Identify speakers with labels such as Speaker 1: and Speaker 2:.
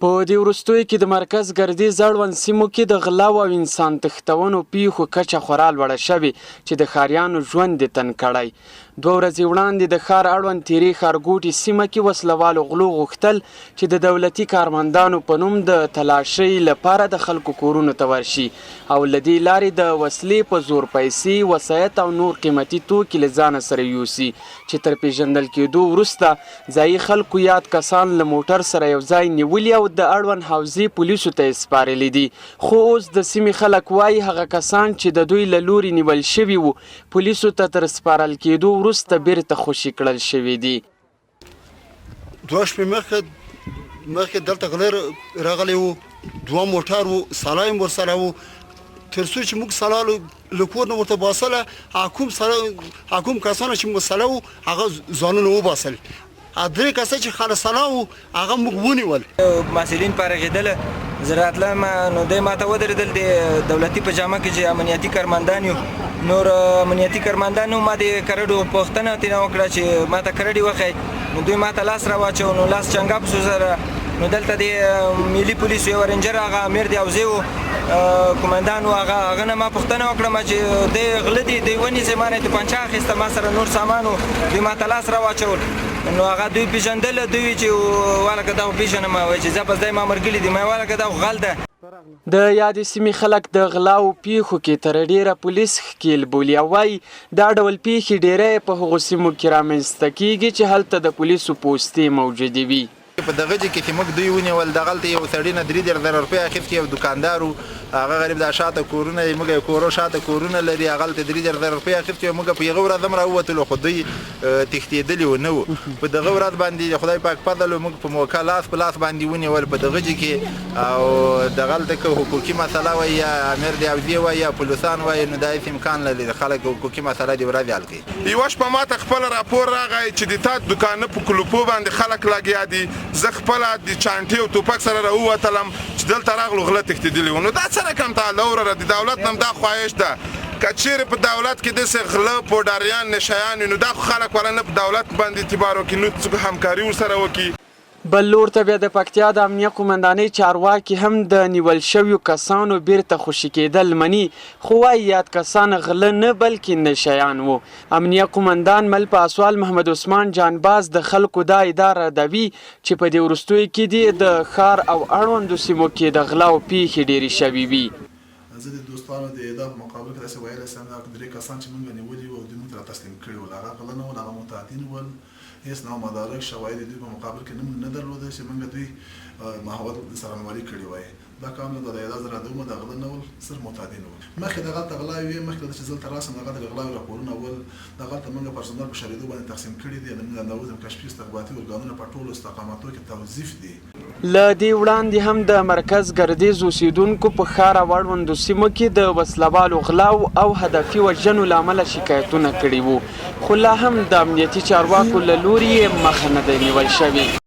Speaker 1: په دې وروستیو کې د مرکز ګردیز اړوند سیمو کې د غلاو او انسان تښتونو پیښو کچه خورا لوړه شوې چې د ښاریانو ژوند یې تنګ کړی. 2 ورځې وړاندې د ښار اړوند تیرې ښارګوټي سیمه کې وسلوالو غلو غوښتل چې د دولتي کارمندانو په نوم د تلاشۍ لپاره د خلکو کورونو ته ورشي او له دې لارې د وسلې په زور پیسې، وسایط او نور قیمتي توکي له ځانه سره یوسي چې تر پیژندل کېدو وروسته ځایي خلکو یاد کسان له موټر سره یو ځای نیولي او د اړوند حوزې پولیسو ته یې سپارلي دي. خو اوس د سیمې خلک وایي هغه کسان چې د دوی له لوري نیول شوي وو پولیسو ته تر سپارل کېدو وروسته بیرته خوشي کړل شوي دي.
Speaker 2: 2 شپې مخکې دلته غلی راغلی وو، 2 موټر وو، سلا یې ورسره وو. تر څو چې موږ سلا له کور نه ورته باسله، کوم کسانو چې موږ سلا وو هغه ځانونه وباسل. 3 کسه چې خاله سلا وو هغه موږ ونیول.
Speaker 3: مسئولین پارېدل زه راتلم نو دی ما ته ودرېدل د دولتي په جامه کې چې امنیتي کارمندان یو، نور امنیتي کارمندانو ما د کرډو پوښتنه ترېنه وکړه چې ما ته کرډې وښیي، نو دوی ما ته لاس راواچو، نو لاس چنګاپ شو سره. نو دلته د ملي پولیسو یو رینجر هغه امیر د حوزې و قومندان و، هغه نه ما پوښتنه وکړم چې دی غله دي، دوی ونیسئ. ما نه توپنچه اخیسته، ما سره نور سامان و، دوی ما ته لاس راواچول. نو هغه دوی پیژندل، دوی چې والکه دا خو پیژنم، وایي چې زه بس دی ما مرګلي دي، ما والکه دا خو غل ده.
Speaker 1: د یادې سیمې خلک د غلاو پیښو کې تر ډیره پولیس ښکیل بولي او وایي دا ډول پیښې ډیری په هغو سیمو کې رامنځته کیږي چې هلته د پولیسو پوستې موجودې وي.
Speaker 4: په دغه ځای کې چې موږ دوی ونیول، دغلته یو سړي نه 3,000 روپۍ اخیستې، یو دوکاندار و، هغه غریب دا شاته کورونه یې، موږ یې کورو شاته کورونه لري، هغلته 3,000 روپۍ اخیستې. موږ په هغه ورځ هم راووتلو خو دوی تښتېدلي و نه وو. په دغه ورځ باندې خدای پاک فضل و، موږ په موقع لاس په لاس باندې ونیول په دغه ځای کې. او دغلته که حقوقي مسله وایي یا امیر د حوزې وایي یا پولیسان وایي، نو دا هېڅ امکان نه لري خلک حقوقي مسله د ورځې حل کړي.
Speaker 5: یوه شپه ما ته خپل راپور راغی چې د تا دوکانه په کلوپو باندې خلک لګیا دي. زه خپله د چانټې او توپک سره راووتلم چې دلته راغلو غله تښتېدلي وو. نو دا څه رقم تعالی وروره د دولت نه هم دا خواهش ده که چیرې په دولت کې داسې غله پوډاریان نشیان وي، نو دا خو خلک ولا نه په دولت باندې اعتبار وکړي، نو څوک همکاري ورسره وکړي.
Speaker 1: بل لور ته بیا د پکتیا د امنیه قومندانۍ چارواکي هم د نیول شویو کسانو بیرته خوشي کېدل مني، خو وایي یاد کسان غله نه بلکې نشیان وو. امنیه قومندان مل پاسوال محمد عثمان جانباز د خلکو دا ادعا ردوي چې په دې وروستیو کې دي د ښار او اړوندو سیمو کې د غلاو پیښې ډېرې شوي وي.
Speaker 6: زه د دوستانو د اعدام په مقابل کې داسې ویلی سم، دا 3 کسان چې موږ نیولي وو او دوی موږ ته را تسلیم کړي ول، هغه غله نه ول، هغه متعدین ول. هېڅ نوع مدارک شواهد د دوی په مقابل کې نه درلوده چې موږ دوی محول سره همکاري کړې وای. دا کار نه د اعداد ردومه د غله نه ول، صرف متعدین ول. مخکې دغلته غلاوې وې، مخکې له چې دلته راسم دغلته د غلاوې راپورونه ول، دغلته موږ پرسونل په شریدو باندې تقسیم کړي دي. موږ د نوظم کشفي استخباراتي ارګانونه په ټولو استقاماتو کې توظیف دي.
Speaker 1: له دې وړاندې هم د مرکز ګردیز اوسیدونکو په ښار او اړوندو سیمو کې د وسلوالو غلاو او هدفي وژنو له امله شکایتونه کړي وو، خو لا هم د امنیتي چارواکو له لوري یې مخه نه دی نیول شوې.